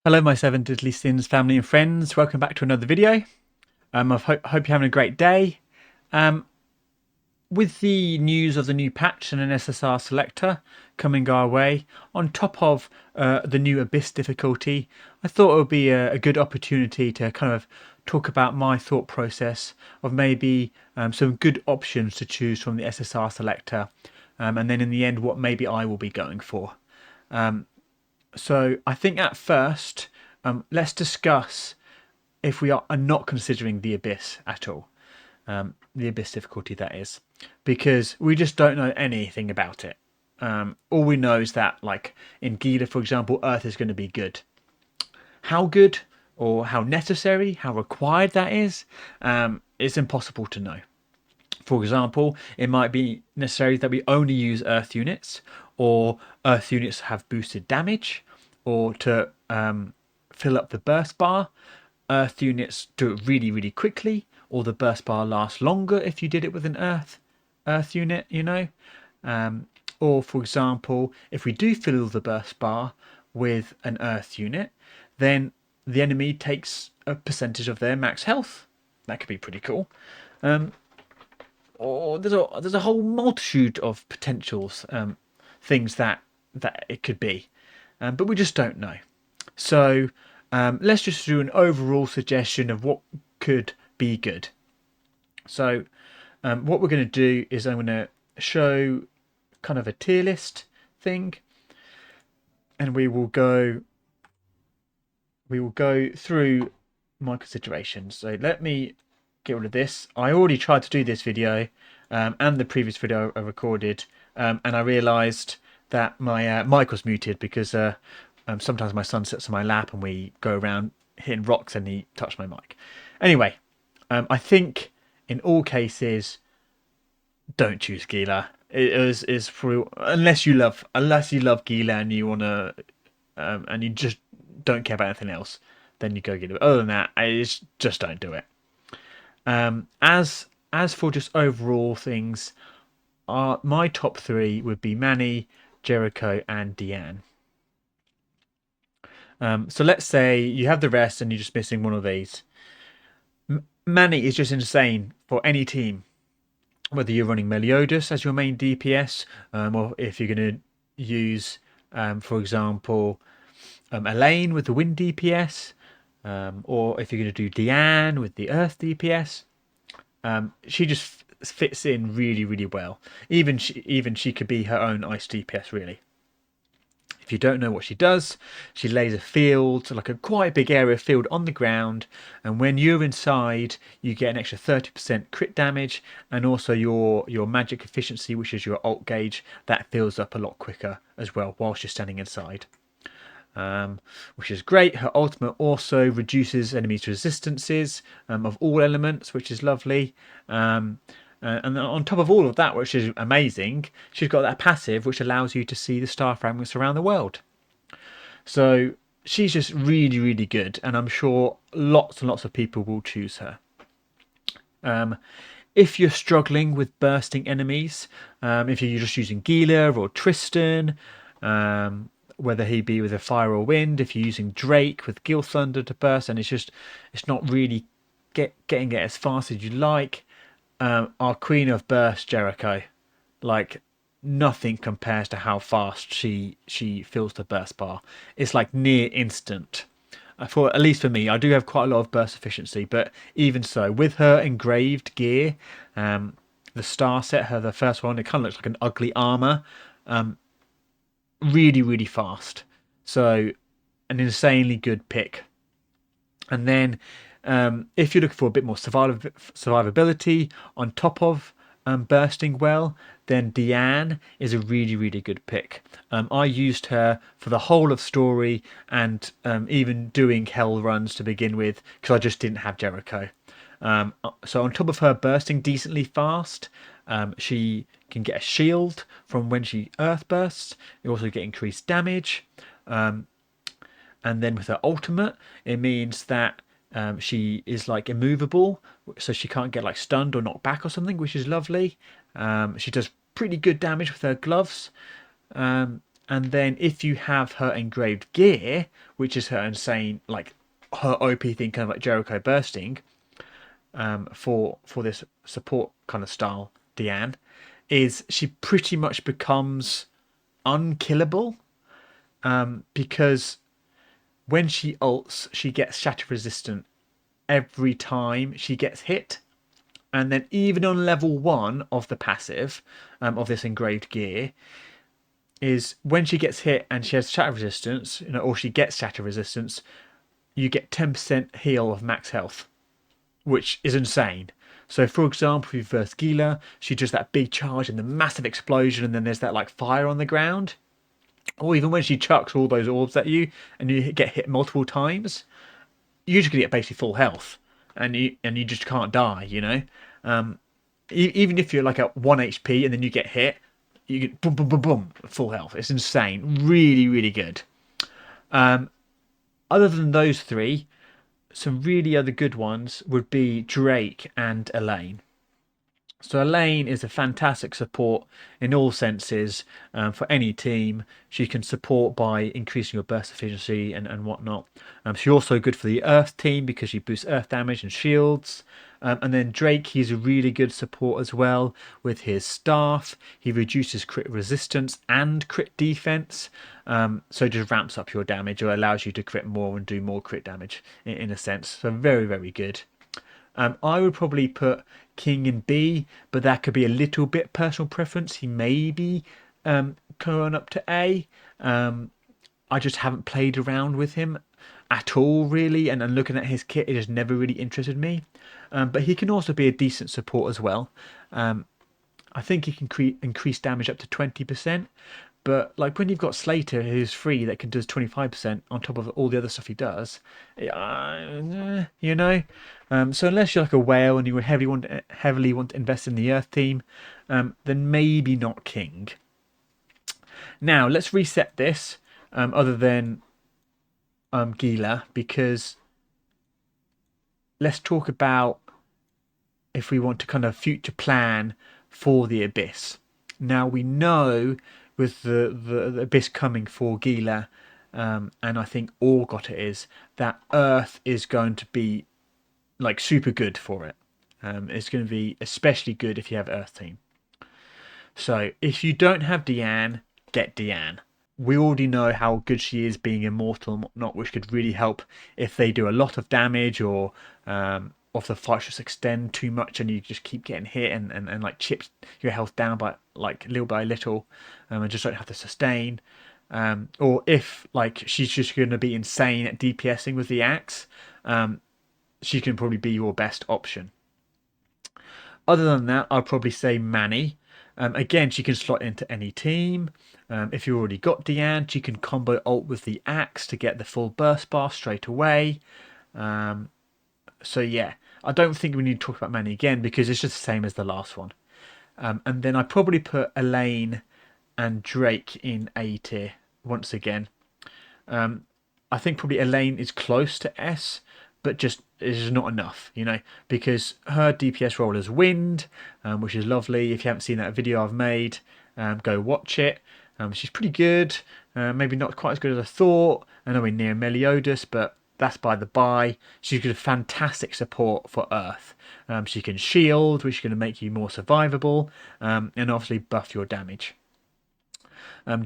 Hello, my seven diddly sins family and friends. Welcome back to another video. I hope you're having a great day. Um, with the news of the new patch and an SSR Selector coming our way, on top of the new Abyss difficulty, I thought it would be a good opportunity to kind of talk about my thought process of maybe some good options to choose from the SSR Selector, and then in the end, what maybe I will be going for. So I think at first, let's discuss if we are not considering the Abyss at all, the Abyss difficulty that is, because we just don't know anything about it. All we know is that, like in Gila, for example, Earth is going to be good. How good or how necessary, how required that is, it's impossible to know. For example, it might be necessary that we only use Earth units, or Earth units have boosted damage, or to fill up the burst bar, Earth units do it really, really quickly, or the burst bar lasts longer if you did it with an Earth unit, you know. Or for example, if we do fill the burst bar with an Earth unit, then the enemy takes a percentage of their max health. That could be pretty cool. Or there's a whole multitude of potentials, things that it could be, but we just don't know. So let's just do an overall suggestion of what could be good. So what we're going to do is I'm going to show kind of a tier list thing, and we will go through my considerations. So let me get rid of this. I already tried to do this video and the previous video I recorded, and I realised that my mic was muted because sometimes my son sits on my lap and we go around hitting rocks and he touched my mic. Anyway, I think in all cases, don't choose Gila. It is for unless you love Gila and you wanna and you just don't care about anything else, then you go Gila. Other than that, just don't do it. As for just overall things, my top three would be Manny, Jericho, and Deanne. So let's say you have the rest and you're just missing one of these. Manny is just insane for any team, whether you're running Meliodas as your main DPS, or if you're going to use, for example, Elaine with the wind DPS, or if you're going to do Deanne with the earth DPS. She just fits in really, really well. Even she could be her own ice DPS, really. If you don't know what she does, she lays a field, like a quite big area of field on the ground, and when you're inside, you get an extra 30% crit damage, and also your magic efficiency, which is your alt gauge, that fills up a lot quicker as well whilst you're standing inside. Which is great. Her ultimate also reduces enemies' resistances of all elements, which is lovely. And on top of all of that, which is amazing, she's got that passive which allows you to see the star fragments around the world. So she's just really, really good, and I'm sure lots and lots of people will choose her. If you're struggling with bursting enemies, if you're just using Gila or Tristan, whether he be with a fire or wind, if you're using Drake with Gil Thunder to burst, and it's not really getting it as fast as you like, our Queen of Burst, Jericho, like nothing compares to how fast she fills the burst bar. It's like near instant. For at least for me, I do have quite a lot of burst efficiency, but even so, with her engraved gear, the star set, her the first one, it kind of looks like an ugly armor. Really, really fast. So, an insanely good pick. And then if you're looking for a bit more survivability on top of bursting well, then Deanne is a really, really good pick. I used her for the whole of story and even doing hell runs to begin with because I just didn't have Jericho. So on top of her bursting decently fast, she can get a shield from when she earth bursts. You also get increased damage. And then with her ultimate, it means that she is like immovable, so she can't get like stunned or knocked back or something, which is lovely. She does pretty good damage with her gloves, And then if you have her engraved gear, which is her insane, like her OP thing, kind of like Jericho bursting, for this support kind of style, Deanne, is she pretty much becomes unkillable, because when she ults, she gets shatter resistant every time she gets hit. And then even on level 1 of the passive, of this engraved gear, is when she gets hit and she has shatter resistance, or she gets shatter resistance, you get 10% heal of max health, which is insane. So, for example, if you verse Gila, she does that big charge and the massive explosion, and then there's that like fire on the ground. Or even when she chucks all those orbs at you and you get hit multiple times, you just get basically full health, and you just can't die. Even if you're like at 1 HP and then you get hit, you get boom, boom, boom, boom, full health. It's insane. Really, really good. Other than those three, some really other good ones would be Drake and Elaine. So Elaine is a fantastic support in all senses, for any team. She can support by increasing your burst efficiency and whatnot. She's also good for the Earth team because she boosts Earth damage and shields. And then Drake, he's a really good support as well with his staff. He reduces crit resistance and crit defense, so just ramps up your damage or allows you to crit more and do more crit damage in a sense. So very, very good. I would probably put King in B, but that could be a little bit personal preference. He may be going up to A. I just haven't played around with him at all, really, and looking at his kit, it just never really interested me. But he can also be a decent support as well. I think he can increase damage up to 20%. But like when you've got Slater, who's free, that can does 25% on top of all the other stuff he does, you know. So unless you're like a whale and you heavily want to invest in the Earth team, then maybe not King. Now let's reset this. Other than Gila, because let's talk about if we want to kind of future plan for the Abyss. Now we know with the Abyss coming for Gila, and I think all got it is that Earth is going to be like super good for it. It's going to be especially good if you have Earth team. So if you don't have Deanne, get Deanne. We already know how good she is being immortal and whatnot, which could really help if they do a lot of damage, or if the fights just extend too much and you just keep getting hit and like chips your health down by like little by little, and just don't have to sustain. Or if like she's just going to be insane at DPSing with the axe, she can probably be your best option. Other than that, I'd probably say Manny. Again, she can slot into any team. If you already got Deanne, she can combo ult with the axe to get the full burst bar straight away. So yeah, I don't think we need to talk about Manny again because it's just the same as the last one. And then I probably put Elaine and Drake in A tier once again. I think probably Elaine is close to S, but just is not enough, because her DPS role is Wind, which is lovely. If you haven't seen that video I've made, go watch it. She's pretty good, maybe not quite as good as I thought. I know we're near Meliodas, but that's by the by. She's got a fantastic support for Earth. She can shield, which is going to make you more survivable, and obviously buff your damage.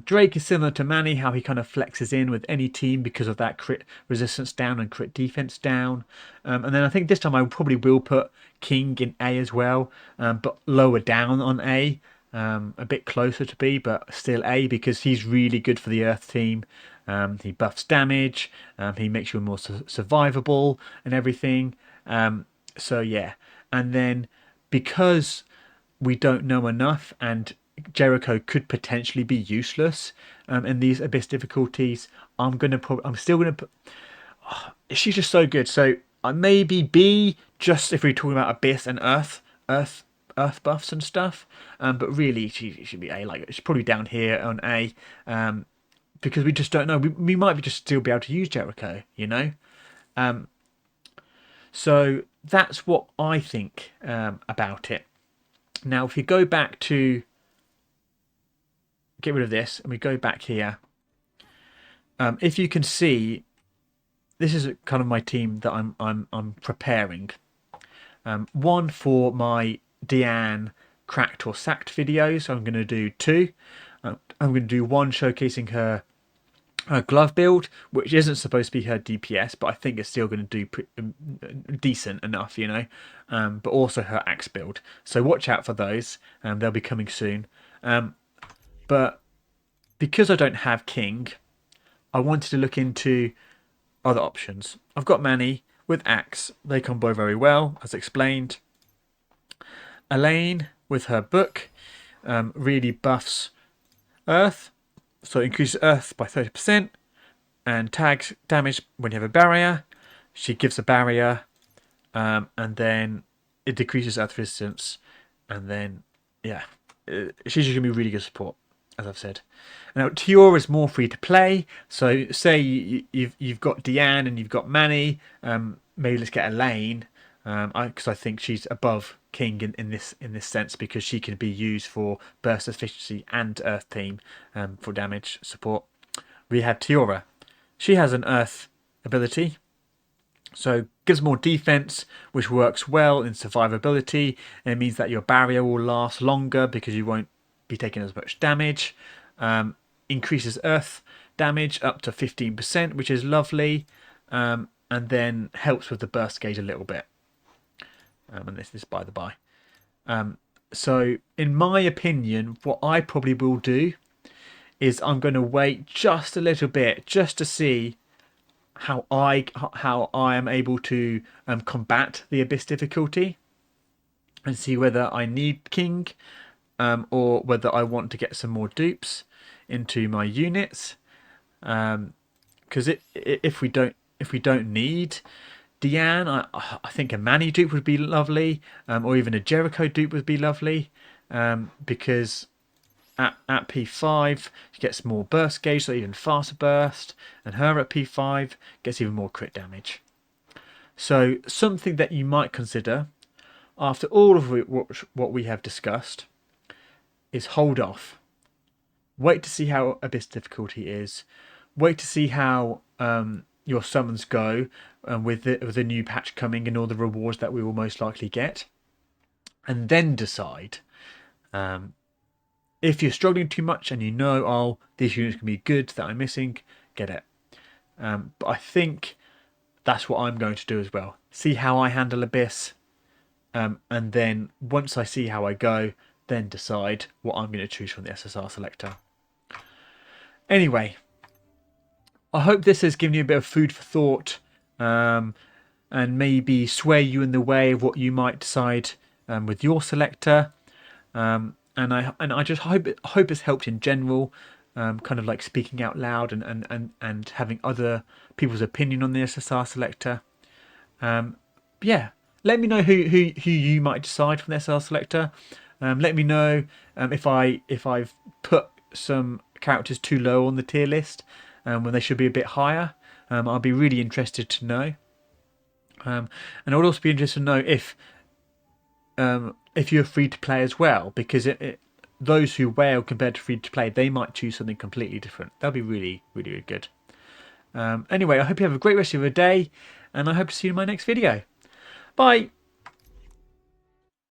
Drake is similar to Manny, how he kind of flexes in with any team because of that crit resistance down and crit defense down. And then I think this time I probably will put King in A as well, but lower down on A, a bit closer to B, but still A, because he's really good for the Earth team. He buffs damage, he makes you more survivable and everything. So yeah, and then because we don't know enough and Jericho could potentially be useless in these Abyss difficulties, I'm still gonna put. Oh, she's just so good. So maybe B, just if we're talking about Abyss and Earth buffs and stuff. But really, she should be A. Like she's probably down here on A, because we just don't know. We might just still be able to use Jericho. So that's what I think about it. Now, if you go back to get rid of this and we go back here, if you can see, this is kind of my team that I'm preparing. One for my Deanne cracked or sacked videos. I'm going to do two. I'm going to do one showcasing her glove build, which isn't supposed to be her DPS, but I think it's still going to do decent enough, you know. But also her axe build. So watch out for those. They'll be coming soon. But because I don't have King, I wanted to look into other options. I've got Manny with axe. They combo very well, as explained. Elaine with her book really buffs Earth, so it increases Earth by 30% and tags damage when you have a barrier. She gives a barrier, and then it decreases Earth resistance, and then yeah, she's just gonna be really good support, as I've said. Now Tiora is more free to play. So say you've got Deanne and you've got Manny. Maybe let's get Elaine, because I think she's above King in this sense, because she can be used for burst efficiency and Earth team for damage support. We have Tiora. She has an Earth ability, so gives more defense, which works well in survivability. And it means that your barrier will last longer because you won't be taking as much damage. Increases Earth damage up to 15%, which is lovely, and then helps with the burst gauge a little bit. And this is by the by. So in my opinion, what I probably will do is I'm going to wait just a little bit just to see how I am able to combat the Abyss difficulty, and see whether I need King, or whether I want to get some more dupes into my units. Because if we don't need Deanne, I think a Manny dupe would be lovely, or even a Jericho dupe would be lovely, because at P5 she gets more burst gauge, so even faster burst, and her at P5 gets even more crit damage. So something that you might consider after all of what we have discussed is hold off. Wait to see how Abyss difficulty is. Wait to see how your summons go, with the new patch coming and all the rewards that we will most likely get, and then decide. If you're struggling too much and you know, oh, these units can be good that I'm missing, get it. But I think that's what I'm going to do as well. See how I handle Abyss, and then once I see how I go, then decide what I'm going to choose from the SSR Selector. Anyway, I hope this has given you a bit of food for thought, and maybe sway you in the way of what you might decide with your selector. And I just hope it's helped in general, kind of like speaking out loud and having other people's opinion on the SSR Selector. Yeah, let me know who you might decide from the SSR Selector. Let me know if I've put some characters too low on the tier list, when they should be a bit higher. I'll be really interested to know. And I would also be interested to know if you're free to play as well, because those who whale compared to free to play, they might choose something completely different. That'll be really, really, really good. Anyway, I hope you have a great rest of your day, and I hope to see you in my next video. Bye!